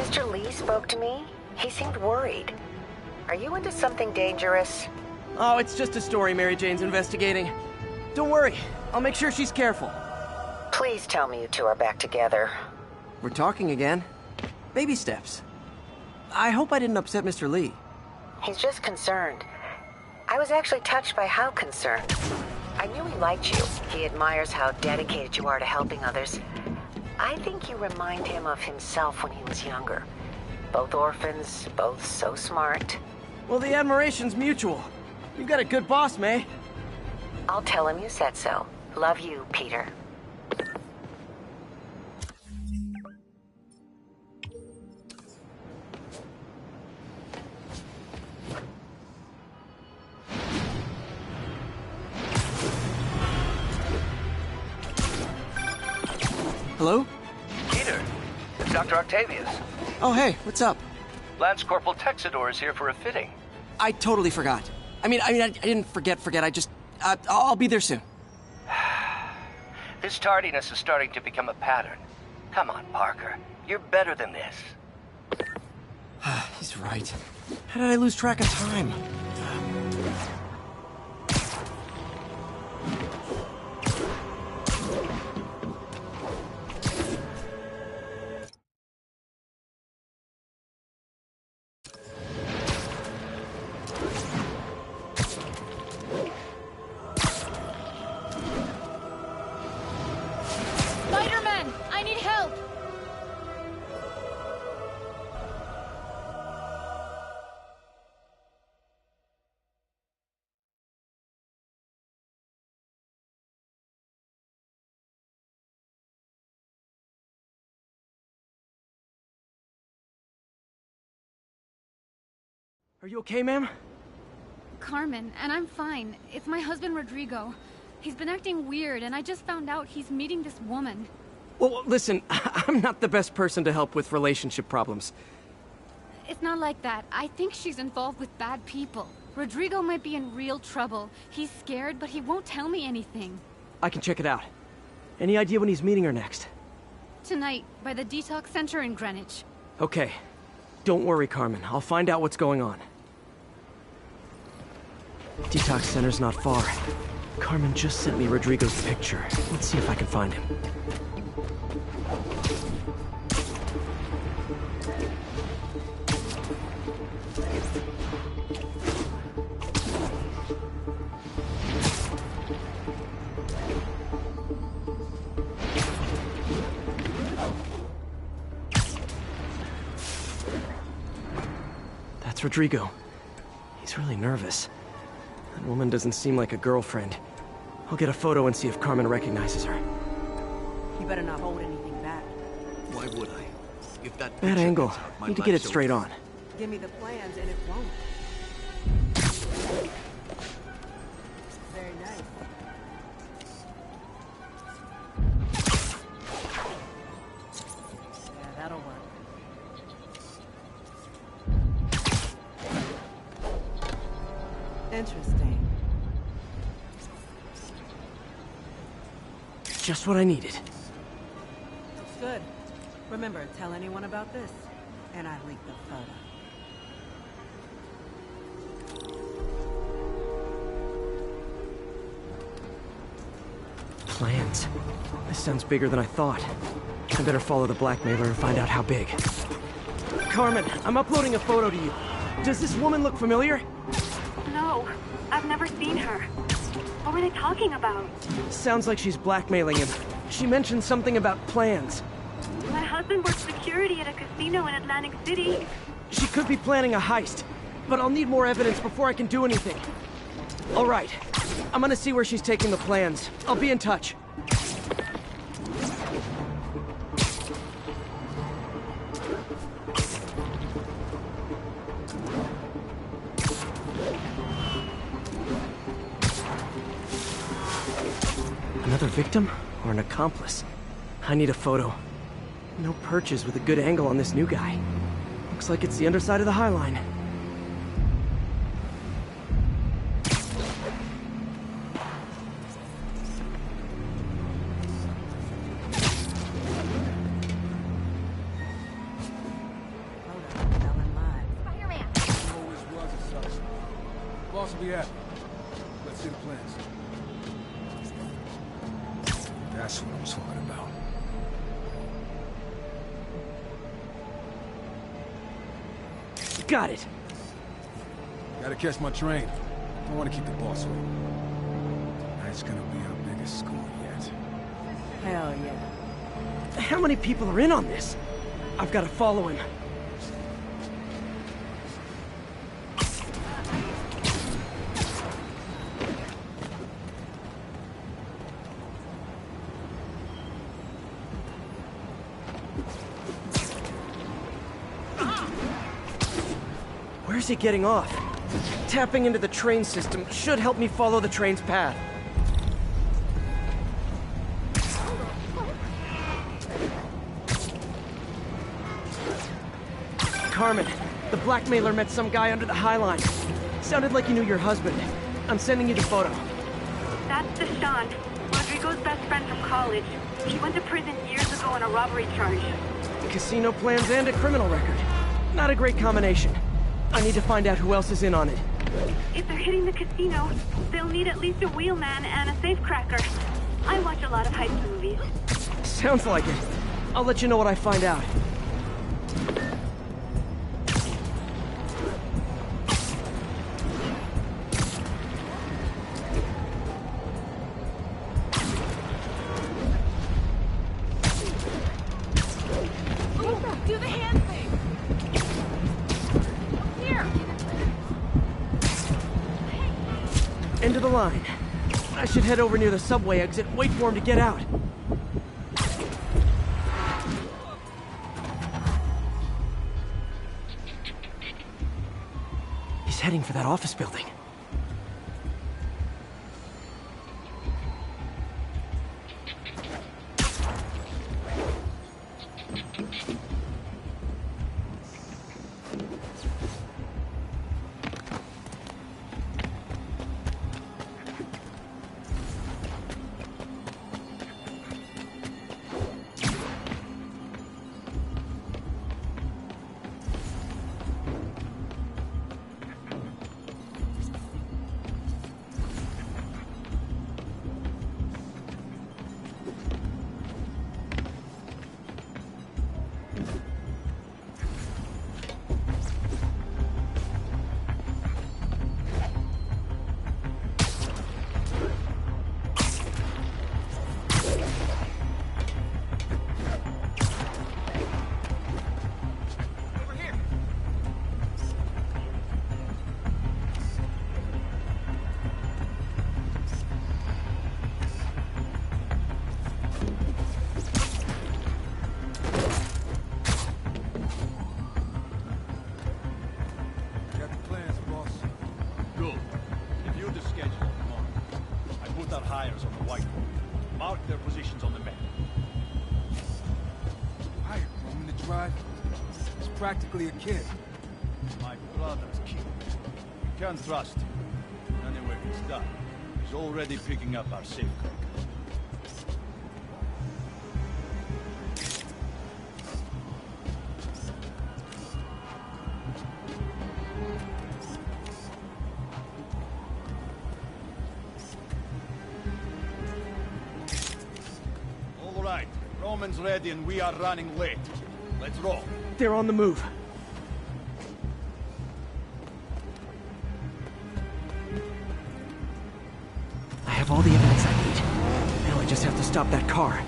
Mr. Lee spoke to me. He seemed worried. Are you into something dangerous? Oh, it's just a story Mary Jane's investigating. Don't worry, I'll make sure she's careful. Please tell me you two are back together. We're talking again. Baby steps. I hope I didn't upset Mr. Lee. He's just concerned. I was actually touched by how concerned. I knew he liked you. He admires how dedicated you are to helping others. I think you remind him of himself when he was younger. Both orphans, both so smart. Well, the admiration's mutual. You've got a good boss, May. I'll tell him you said so. Love you, Peter. Hello? Peter, it's Dr. Octavius. Oh, hey, what's up? Lance Corporal Texidor is here for a fitting. I totally forgot. I didn't forget. I just... I'll be there soon. This tardiness is starting to become a pattern. Come on, Parker. You're better than this. He's right. How did I lose track of time? Spider-Man! I need help! Are you okay, ma'am? Carmen, and I'm fine. It's my husband, Rodrigo. He's been acting weird, and I just found out he's meeting this woman. Well, listen, I'm not the best person to help with relationship problems. It's not like that. I think she's involved with bad people. Rodrigo might be in real trouble. He's scared, but he won't tell me anything. I can check it out. Any idea when he's meeting her next? Tonight, by the detox center in Greenwich. Okay. Don't worry, Carmen. I'll find out what's going on. Detox center's not far. Carmen just sent me Rodrigo's picture. Let's see if I can find him. That's Rodrigo. He's really nervous. That woman doesn't seem like a girlfriend. I'll get a photo and see if Carmen recognizes her. You better not hold anything back. Why would I? If that Bad picture angle. gets out, my Need to life get it so- straight on. Give me the plans and it won't. Very nice. Yeah, that'll work. Interesting. Just what I needed. Good. Remember, tell anyone about this, and I leak the photo. Plans. This sounds bigger than I thought. I better follow the blackmailer and find out how big. Carmen, I'm uploading a photo to you. Does this woman look familiar? No, I've never seen her. What were they talking about? Sounds like she's blackmailing him. She mentioned something about plans. My husband works security at a casino in Atlantic City. She could be planning a heist, but I'll need more evidence before I can do anything. All right, I'm gonna see where she's taking the plans. I'll be in touch. Another victim or an accomplice? I need a photo. No perches with a good angle on this new guy. Looks like it's the underside of the High Line. we at? Let's see the plans. That's what I'm talking about. Got it. Gotta catch my train. Don't want to keep the boss waiting. That's gonna be our biggest score yet. Hell yeah. How many people are in on this? I've got to follow him. Where's he getting off? Tapping into the train system should help me follow the train's path. Carmen, the blackmailer met some guy under the High Line. Sounded like he knew your husband. I'm sending you the photo. That's Deshaun, Rodrigo's best friend from college. He went to prison years ago on a robbery charge. Casino plans and a criminal record. Not a great combination. I need to find out who else is in on it. If they're hitting the casino, they'll need at least a wheelman and a safecracker. I watch a lot of heist movies. Sounds like it. I'll let you know what I find out. Do the hand thing! Here! End of the line. I should head over near the subway exit, wait for him to get out. He's heading for that office building. Hires on the whiteboard. Mark their positions on the map. Hired Roman to drive? He's practically a kid. My brother's kid. You can't trust him. Anyway, it's done. He's already picking up our safecracker. Roman's ready and we are running late. Let's roll. They're on the move. I have all the evidence I need. Now I just have to stop that car.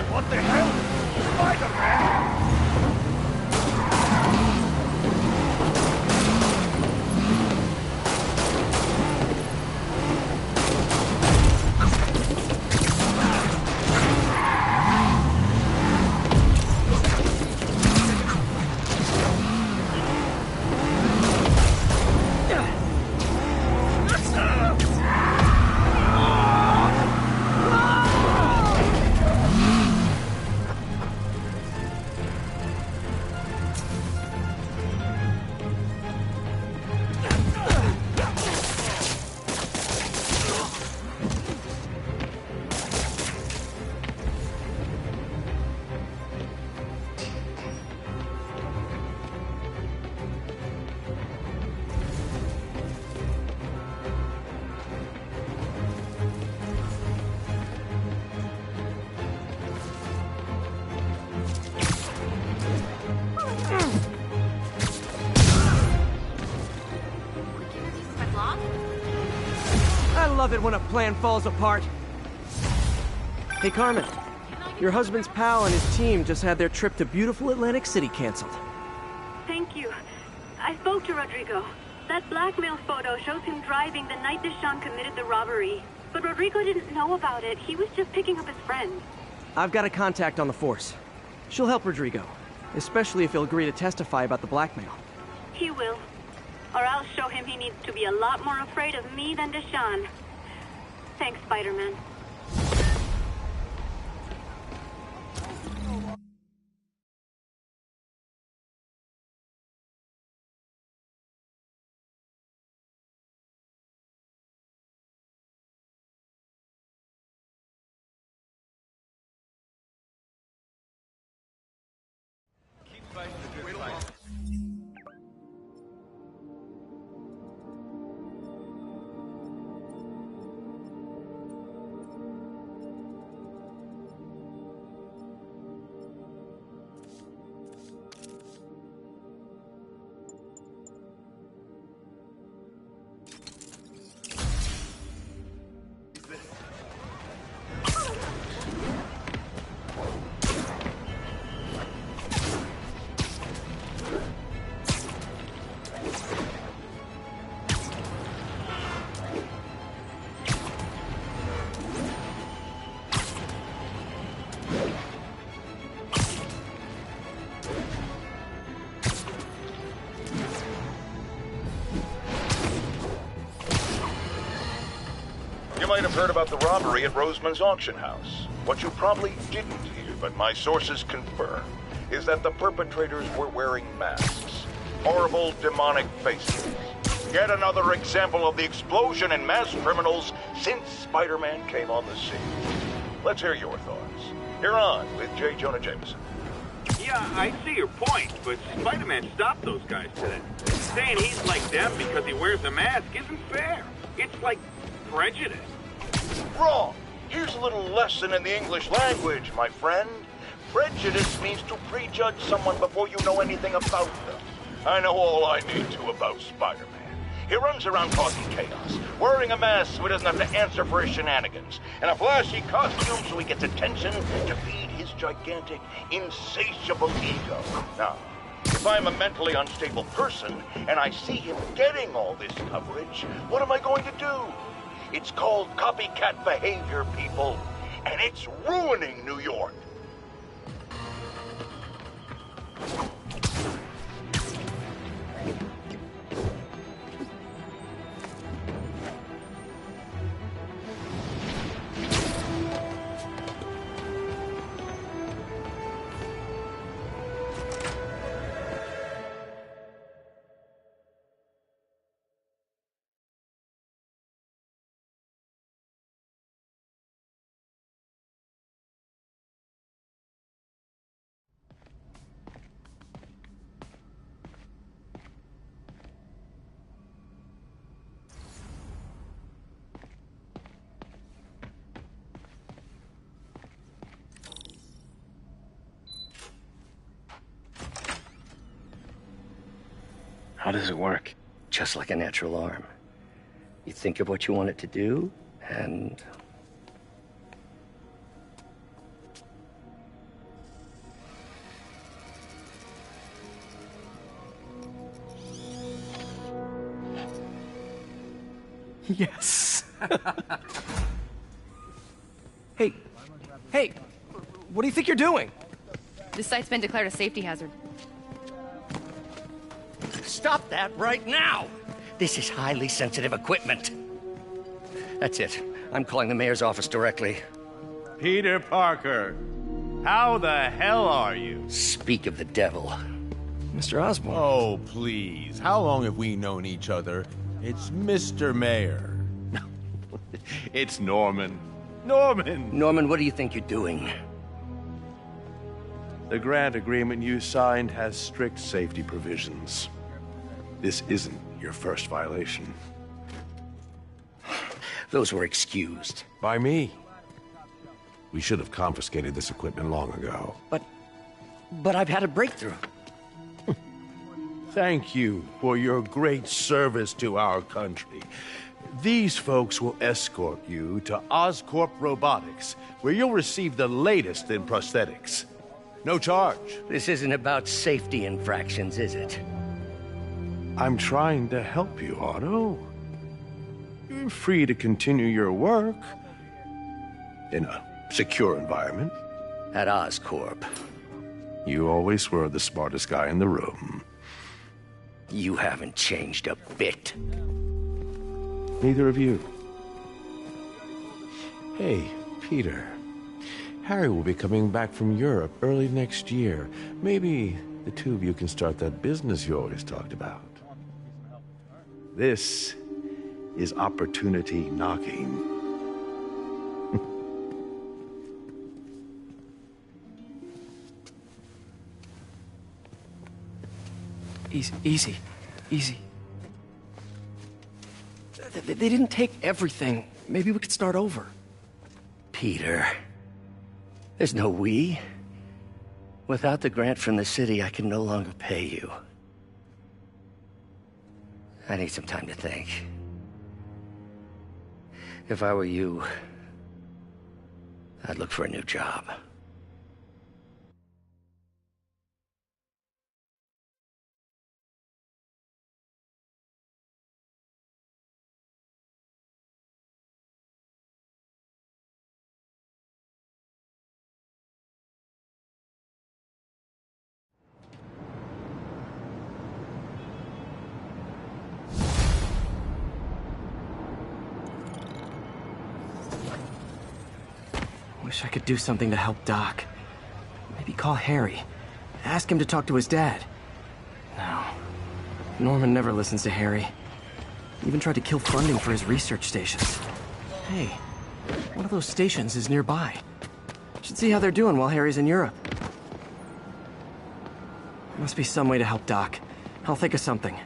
What the hell? Spider-Man! love it when a plan falls apart. Hey, Carmen. Your husband's pal and his team just had their trip to beautiful Atlantic City canceled. Thank you. I spoke to Rodrigo. That blackmail photo shows him driving the night Deshawn committed the robbery. But Rodrigo didn't know about it. He was just picking up his friend. I've got a contact on the force. She'll help Rodrigo, especially if he'll agree to testify about the blackmail. He will. Or I'll show him he needs to be a lot more afraid of me than Deshawn. Thanks, Spider-Man. You might have heard about the robbery at Roseman's auction house. What you probably didn't hear, but my sources confirm, is that the perpetrators were wearing masks. Horrible, demonic faces. Yet another example of the explosion in mass criminals since Spider-Man came on the scene. Let's hear your thoughts. You're on with J. Jonah Jameson. Yeah, I see your point, but Spider-Man stopped those guys today. Saying he's like them because he wears a mask isn't fair. It's like prejudice. Wrong! Here's a little lesson in the English language, my friend. Prejudice means to prejudge someone before you know anything about them. I know all I need to about Spider-Man. He runs around causing chaos, wearing a mask so he doesn't have to answer for his shenanigans, and a flashy costume so he gets attention to feed his gigantic, insatiable ego. Now, if I'm a mentally unstable person and I see him getting all this coverage, what am I going to do? It's called copycat behavior, people, and it's ruining New York. How does it work? Just like a natural arm. You think of what you want it to do, and... Yes. Hey, what do you think you're doing? This site's been declared a safety hazard. Stop that right now! This is highly sensitive equipment. That's it. I'm calling the mayor's office directly. Peter Parker, how the hell are you? Speak of the devil. Mr. Osborn. Oh, please. How long have we known each other? It's Mr. Mayor. It's Norman. Norman! Norman, what do you think you're doing? The grant agreement you signed has strict safety provisions. This isn't your first violation. Those were excused. By me. We should have confiscated this equipment long ago. But I've had a breakthrough. Thank you for your great service to our country. These folks will escort you to Oscorp Robotics, where you'll receive the latest in prosthetics. No charge. This isn't about safety infractions, is it? I'm trying to help you, Otto. You're free to continue your work in a secure environment. At Oscorp. You always were the smartest guy in the room. You haven't changed a bit. Neither of you. Hey, Peter. Harry will be coming back from Europe early next year. Maybe the two of you can start that business you always talked about. This is opportunity knocking. Easy. They didn't take everything. Maybe we could start over. Peter, there's no we. Without the grant from the city, I can no longer pay you. I need some time to think. If I were you, I'd look for a new job. Wish I could do something to help Doc. Maybe call Harry. Ask him to talk to his dad. No. Norman never listens to Harry. He even tried to kill funding for his research stations. Hey, one of those stations is nearby. Should see how they're doing while Harry's in Europe. Must be some way to help Doc. I'll think of something.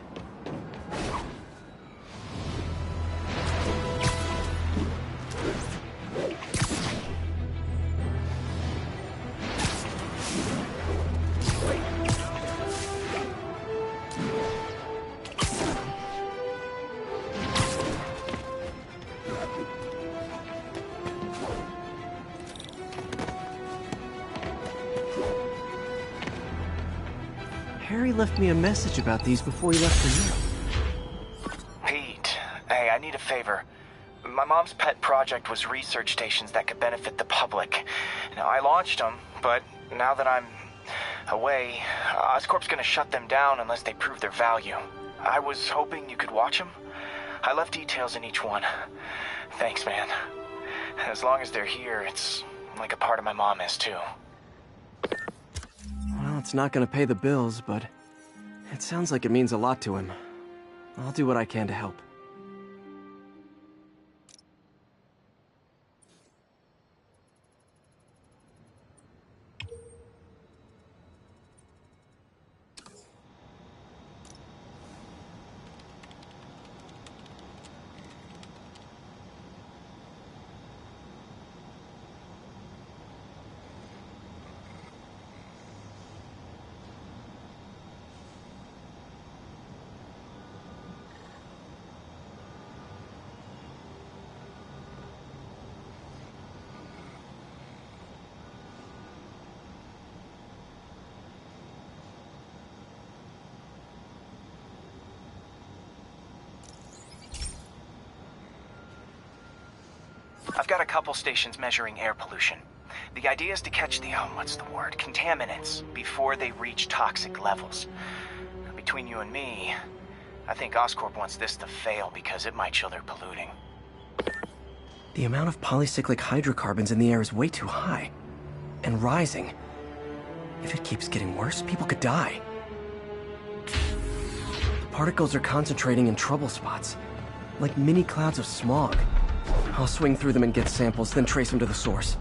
Harry left me a message about these before he left for Europe. Pete, hey, I need a favor. My mom's pet project was research stations that could benefit the public. Now, I launched them, but now that I'm away, Oscorp's gonna shut them down unless they prove their value. I was hoping you could watch them. I left details in each one. Thanks, man. As long as they're here, it's like a part of my mom is, too. Well, it's not gonna pay the bills, but it sounds like it means a lot to him. I'll do what I can to help. I've got a couple stations measuring air pollution. The idea is to catch the, contaminants before they reach toxic levels. Between you and me, I think Oscorp wants this to fail because it might show they're polluting. The amount of polycyclic hydrocarbons in the air is way too high. And rising. If it keeps getting worse, people could die. The particles are concentrating in trouble spots, like mini clouds of smog. I'll swing through them and get samples, then trace them to the source.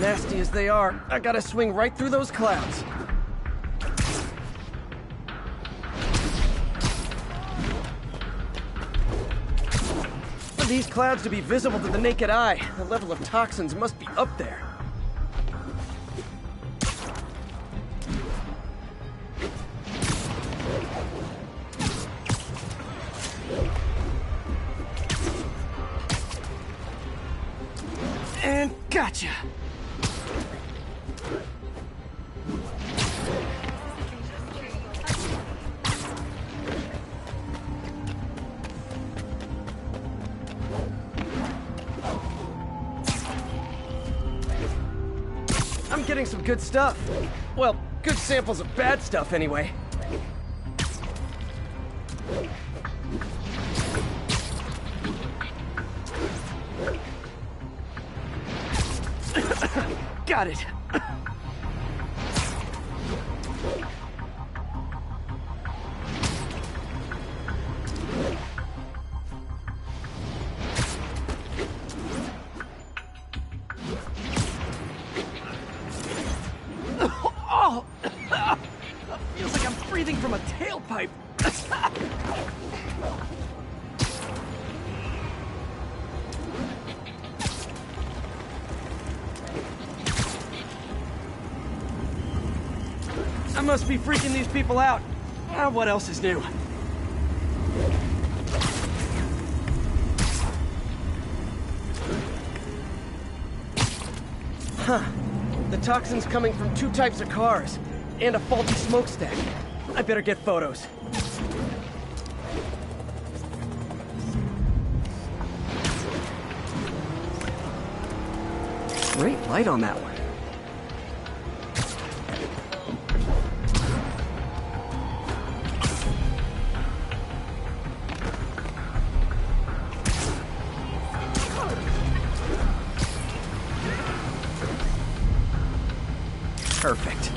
Nasty as they are, I gotta swing right through those clouds. these clouds to be visible to the naked eye, the level of toxins must be up there. And gotcha! I'm getting some good stuff. Well, good samples of bad stuff anyway. Got it. Oh! Feels like I'm breathing from a tailpipe. I must be freaking these people out. What else is new? Huh. The toxin's coming from 2 types of cars, and a faulty smokestack. I better get photos. Great light on that one. Perfect.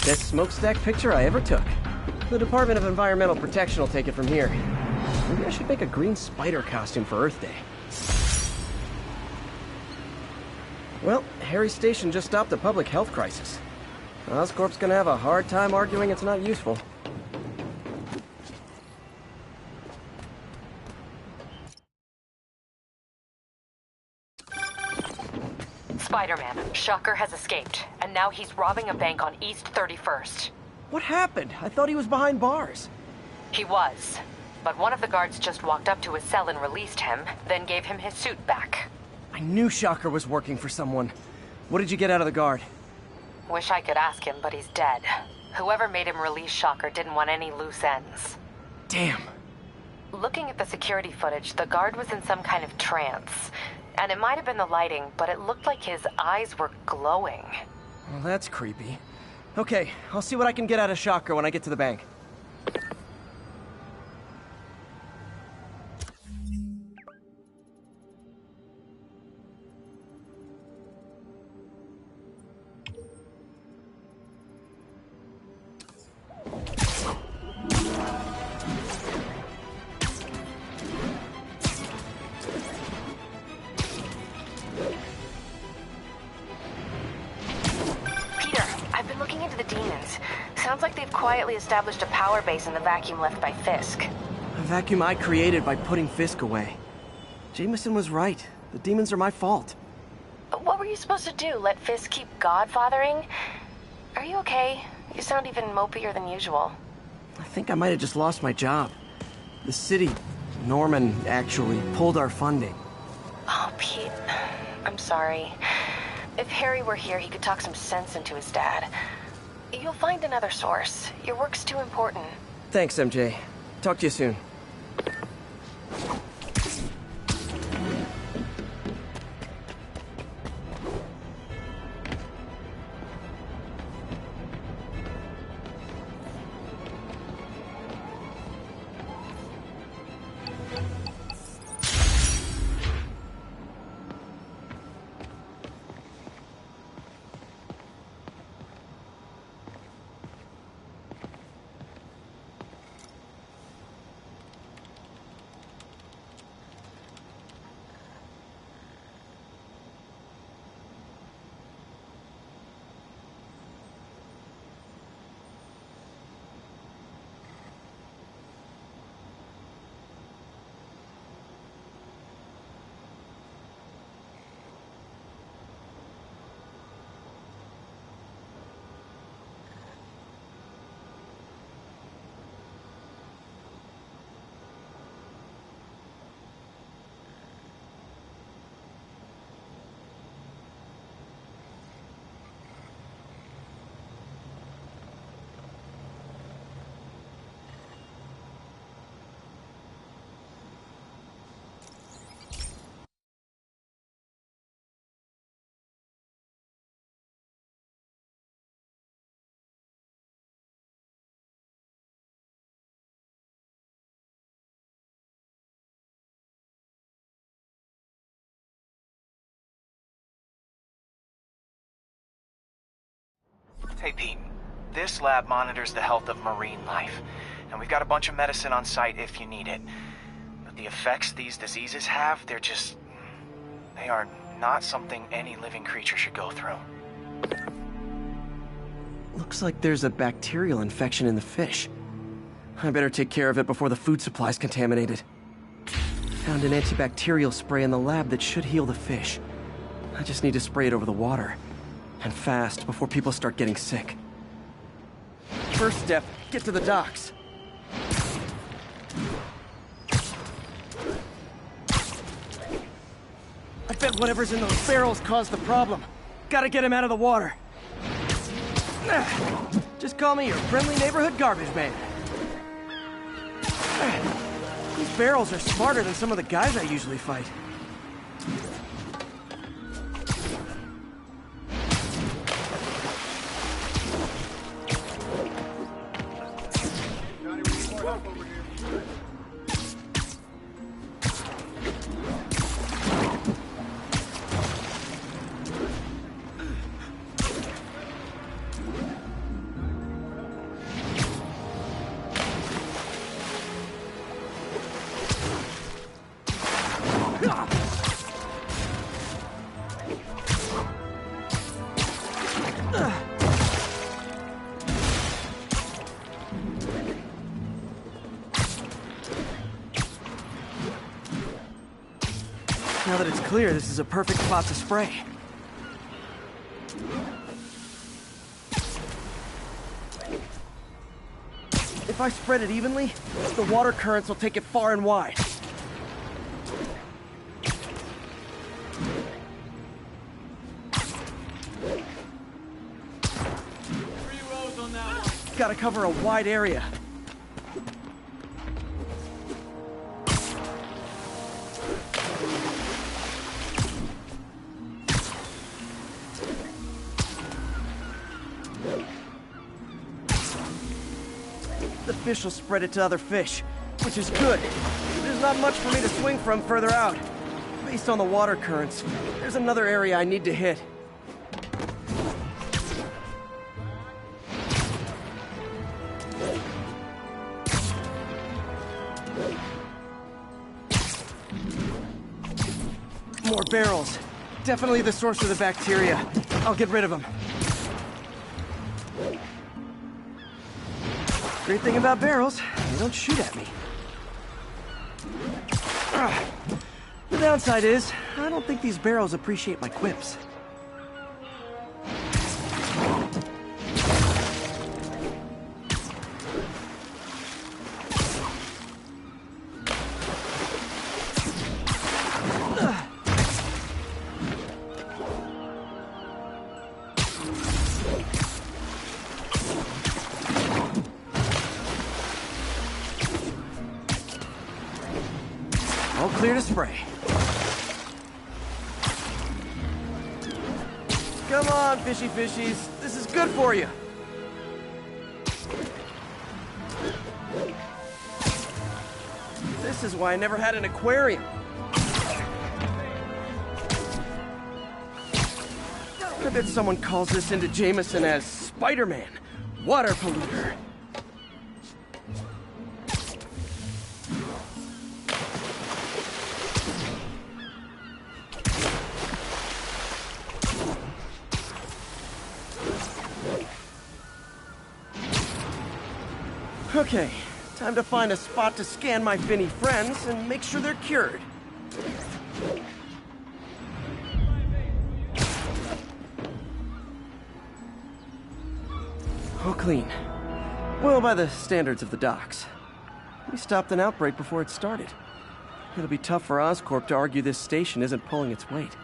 Best smokestack picture I ever took. The Department of Environmental Protection will take it from here. Maybe I should make a green spider costume for Earth Day. Well, Harry Station just stopped a public health crisis. Oscorp's gonna have a hard time arguing it's not useful. Spider-Man, Shocker has escaped, and now he's robbing a bank on East 31st. What happened? I thought he was behind bars. He was, but one of the guards just walked up to his cell and released him, then gave him his suit back. I knew Shocker was working for someone. What did you get out of the guard? Wish I could ask him, but he's dead. Whoever made him release Shocker didn't want any loose ends. Damn. Looking at the security footage, the guard was in some kind of trance. And it might have been the lighting, but it looked like his eyes were glowing. Well, that's creepy. Okay, I'll see what I can get out of Shocker when I get to the bank. Sounds like they've quietly established a power base in the vacuum left by Fisk. A vacuum I created by putting Fisk away. Jameson was right. The demons are my fault. What were you supposed to do? Let Fisk keep godfathering? Are you okay? You sound even mopier than usual. I think I might have just lost my job. The city, Norman, actually, pulled our funding. Oh, Pete. I'm sorry. If Harry were here, he could talk some sense into his dad. You'll find another source. Your work's too important. Thanks, MJ. Talk to you soon. Hey, Pete. This lab monitors the health of marine life, and we've got a bunch of medicine on site if you need it. But the effects these diseases have, they are not something any living creature should go through. Looks like there's a bacterial infection in the fish. I better take care of it before the food supply's contaminated. Found an antibacterial spray in the lab that should heal the fish. I just need to spray it over the water. And fast, before people start getting sick. First step, get to the docks. I bet whatever's in those barrels caused the problem. Gotta get him out of the water. Just call me your friendly neighborhood garbage man. These barrels are smarter than some of the guys I usually fight. Now that it's clear, this is a perfect spot to spray. If I spread it evenly, the water currents will take it far and wide. Gotta cover a wide area. The fish will spread it to other fish, which is good. There's not much for me to swing from further out. Based on the water currents, there's another area I need to hit. More barrels. Definitely the source of the bacteria. I'll get rid of them. Great thing about barrels, they don't shoot at me. The downside is, I don't think these barrels appreciate my quips. All clear to spray. Come on, fishy fishies. This is good for you. This is why I never had an aquarium. I bet someone calls this into Jameson as Spider-Man, water polluter. Okay, time to find a spot to scan my finny friends and make sure they're cured. All clean. Well, by the standards of the docks. We stopped an outbreak before it started. It'll be tough for Oscorp to argue this station isn't pulling its weight.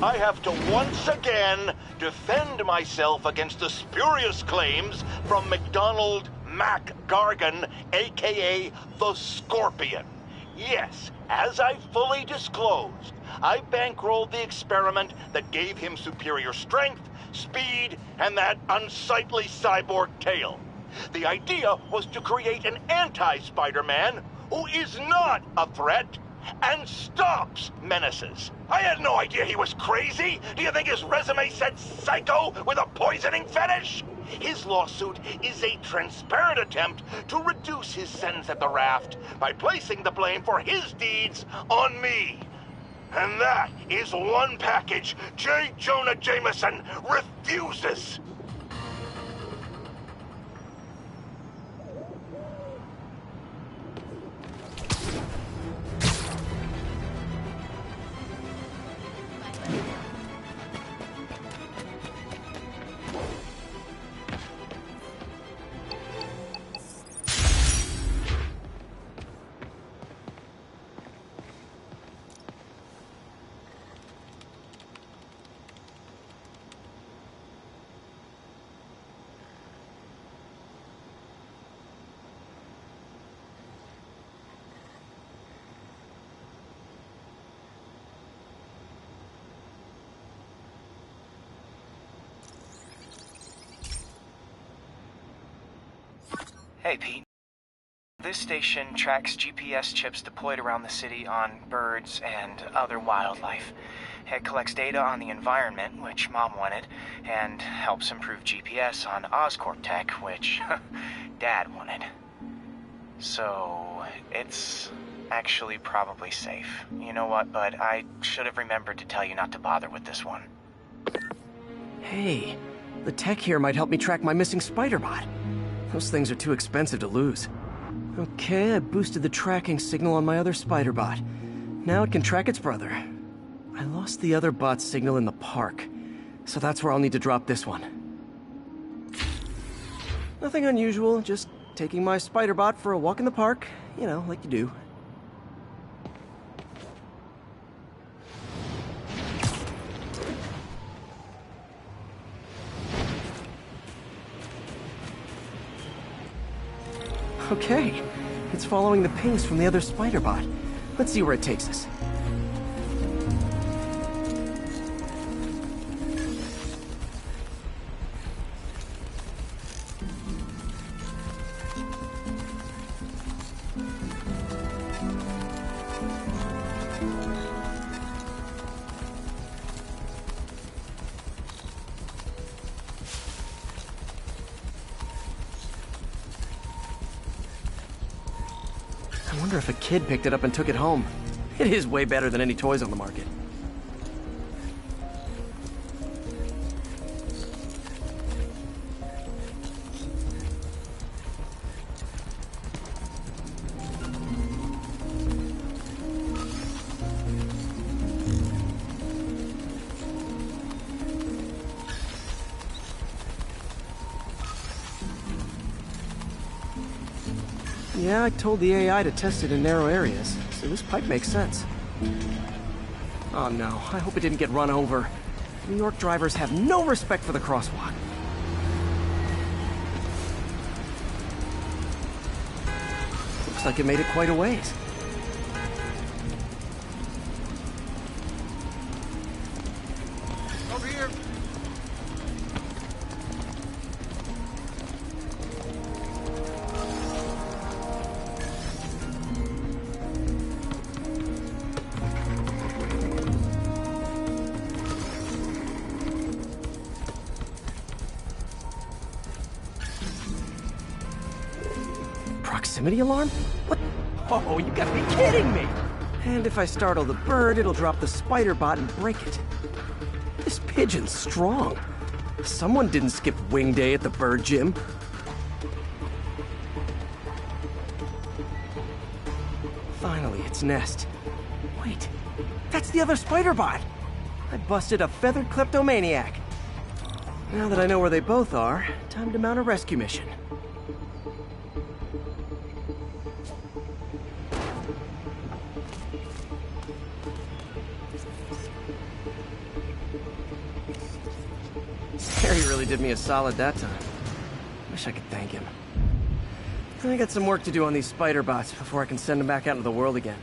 I have to once again defend myself against the spurious claims from McDonald Mac Gargan, aka the Scorpion. Yes, as I fully disclosed, I bankrolled the experiment that gave him superior strength, speed, and that unsightly cyborg tail. The idea was to create an anti-Spider-Man who is not a threat and stops menaces. I had no idea he was crazy. Do you think his resume said psycho with a poisoning fetish? His lawsuit is a transparent attempt to reduce his sentence at the raft by placing the blame for his deeds on me. And that is one package J. Jonah Jameson refuses. Hey, Pete. This station tracks GPS chips deployed around the city on birds and other wildlife. It collects data on the environment, which Mom wanted, and helps improve GPS on Oscorp tech, which Dad wanted. So, it's actually probably safe. You know what, bud? I should have remembered to tell you not to bother with this one. Hey, the tech here might help me track my missing Spider-Bot. Those things are too expensive to lose. Okay, I boosted the tracking signal on my other Spider-Bot. Now it can track its brother. I lost the other bot's signal in the park, so that's where I'll need to drop this one. Nothing unusual, just taking my Spider-Bot for a walk in the park. You know, like you do. Okay, it's following the pings from the other Spider-Bot. Let's see where it takes us. I wonder if a kid picked it up and took it home. It is way better than any toys on the market. Yeah, I told the AI to test it in narrow areas, so this pipe makes sense. Oh no, I hope it didn't get run over. New York drivers have no respect for the crosswalk. Looks like it made it quite a ways. Over here. Proximity alarm? What? Oh, you gotta be kidding me! And if I startle the bird, it'll drop the Spider-Bot and break it. This pigeon's strong. Someone didn't skip wing day at the bird gym. Finally, its nest. Wait, that's the other Spider-Bot! I busted a feathered kleptomaniac. Now that I know where they both are, time to mount a rescue mission. really did me a solid that time. Wish I could thank him. I got some work to do on these spider bots before I can send them back out into the world again.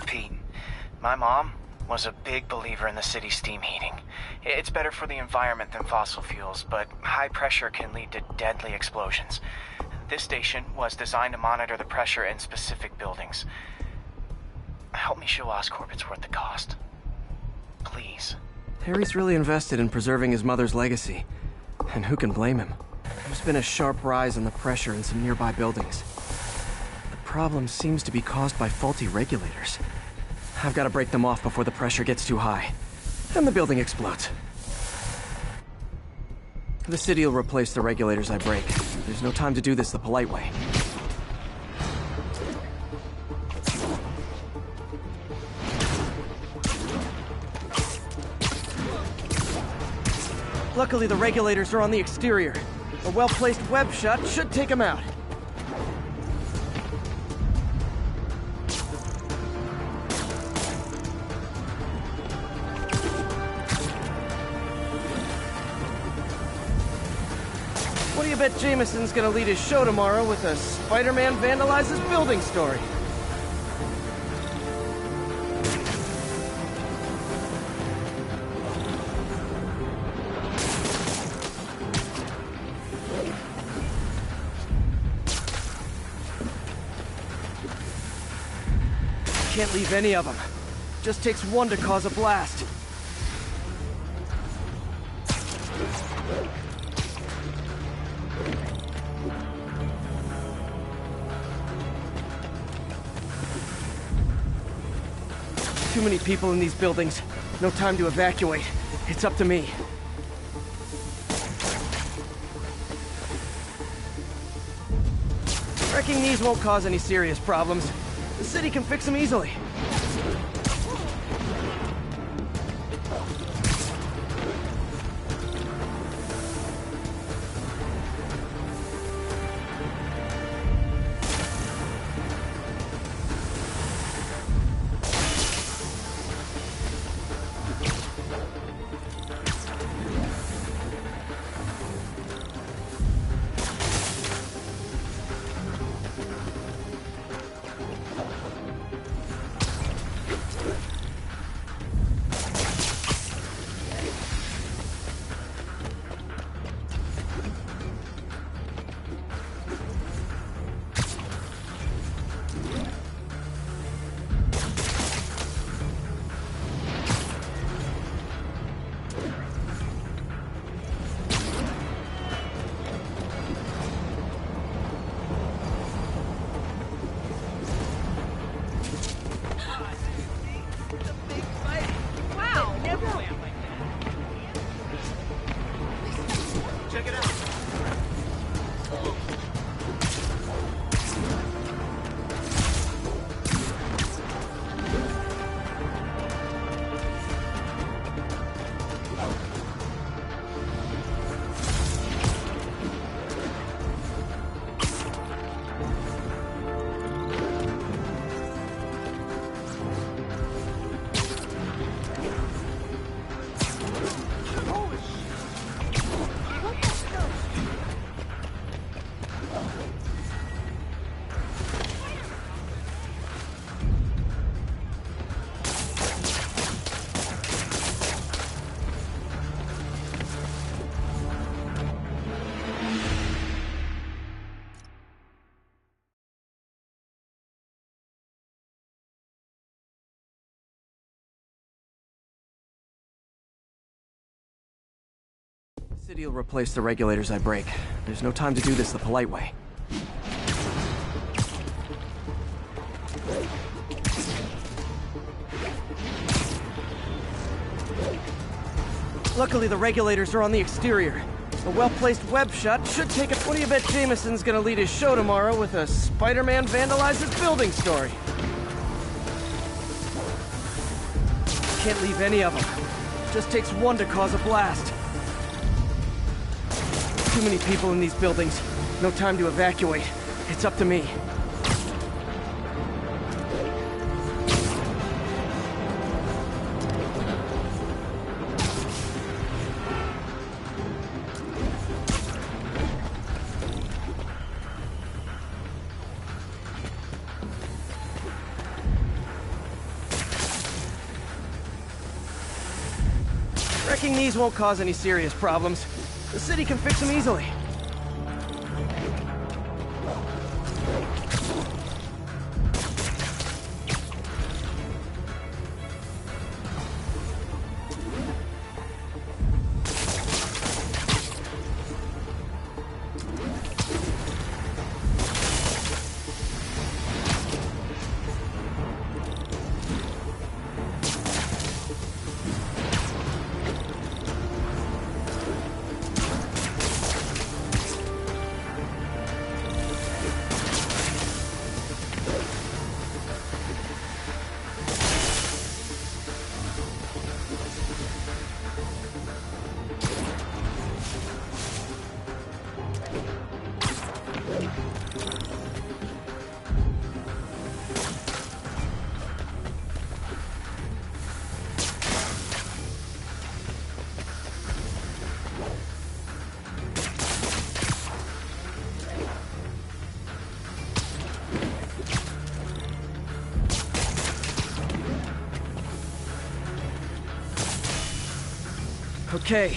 Pete, my mom was a big believer in the city's steam heating. It's better for the environment than fossil fuels, but high pressure can lead to deadly explosions. This station was designed to monitor the pressure in specific buildings. Help me show Oscorp it's worth the cost. Please. Harry's really invested in preserving his mother's legacy. And who can blame him? There's been a sharp rise in the pressure in some nearby buildings. The problem seems to be caused by faulty regulators. I've got to break them off before the pressure gets too high. And the building explodes. The city will replace the regulators I break. There's no time to do this the polite way. Luckily, the regulators are on the exterior. A well-placed web shot should take them out. What do you bet Jameson's gonna lead his show tomorrow with a Spider-Man vandalizes building story? Can't leave any of them. Just takes one to cause a blast. Too many people in these buildings. No time to evacuate. It's up to me. Wrecking these won't cause any serious problems. The city can fix them easily. city will replace the regulators I break. There's no time to do this the polite way. Luckily, the regulators are on the exterior. A well-placed web shot should take a... What do you bet Jameson's gonna lead his show tomorrow with a Spider-Man vandalizes building story? Can't leave any of them. Just takes one to cause a blast. Too many people in these buildings. No time to evacuate. It's up to me. Wrecking these won't cause any serious problems. The city can fix them easily. Okay,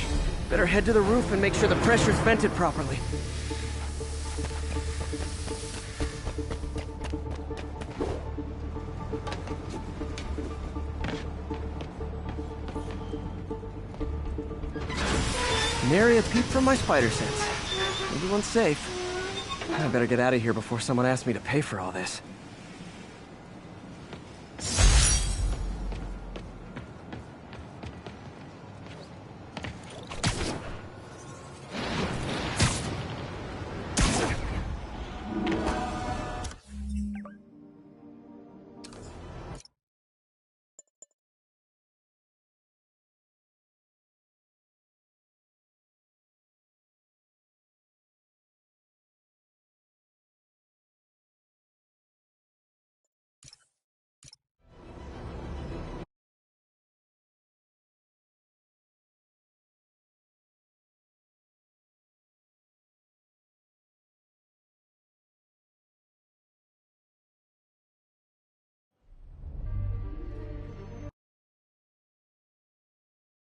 better head to the roof and make sure the pressure's vented properly. Nary a peep from my spider sense. Everyone's safe. I better get out of here before someone asks me to pay for all this.